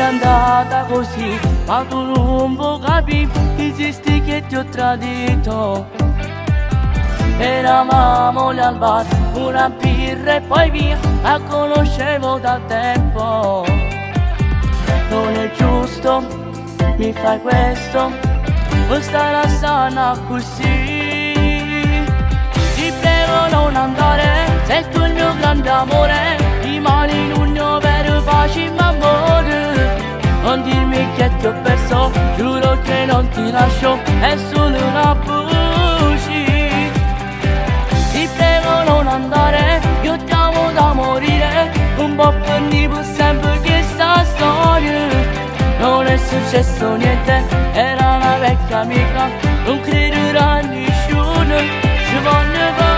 è andata così, ma tu non puoi capire, esisti che ti ho tradito. Eravamo lì al bar, una birra e poi via, la conoscevo da tempo. Non è giusto, mi fai questo, non stai lasciando così. Ti prego non andare, sei tu il mio grande amore, rimani in un mio vero facile amore. Non dirmi che ti ho perso, giuro che non ti lascio, è solo una bugia. Ti prego non andare, io ti amo da morire, un po' finito sempre questa storia. Non è successo niente, era una vecchia amica, non crederà nessuno, ci voglio basta.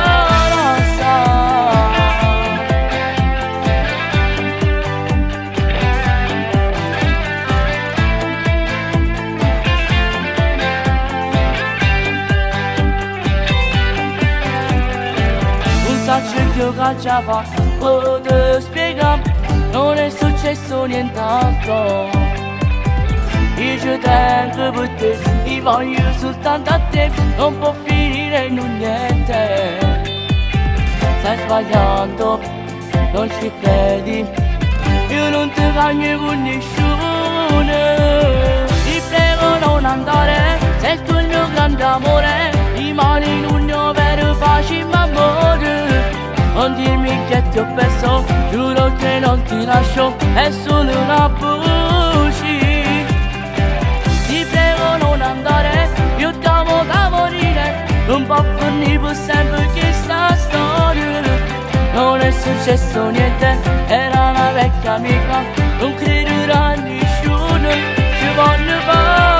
Non so che io cacciava, potevo spiegare, non è successo nient'altro. Io ci tengo per te, ti voglio soltanto a te, non può finire in un niente. Stai sbagliando, non ci credi, io non ti cagno con nessuno. Ti prego non andare, sei tu il mio grande amore, rimani in un mio vero facile amore. Non dirmi che ti ho perso, giuro che non ti lascio, è solo una bugia. Ti prego non andare, io ti amo da morire, non può finire per sempre questa storia. Non è successo niente, era una vecchia amica, non crederà nessuno, ci voglio basta.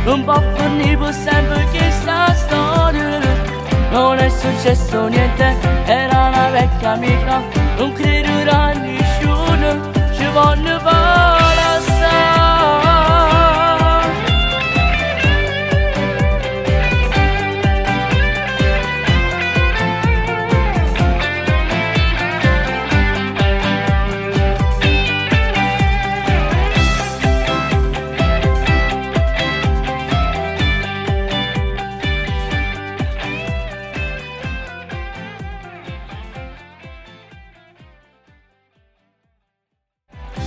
Non può finire per sempre questa storia. Non è successo niente, era una vecchia amica, non crederà nessuno, ci voglio basta.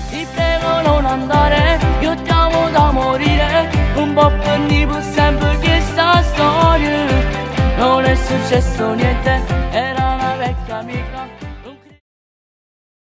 Ti prego non andare, io ti amo da morire, non può finire per sempre questa storia. Non è successo niente, era una vecchia amica.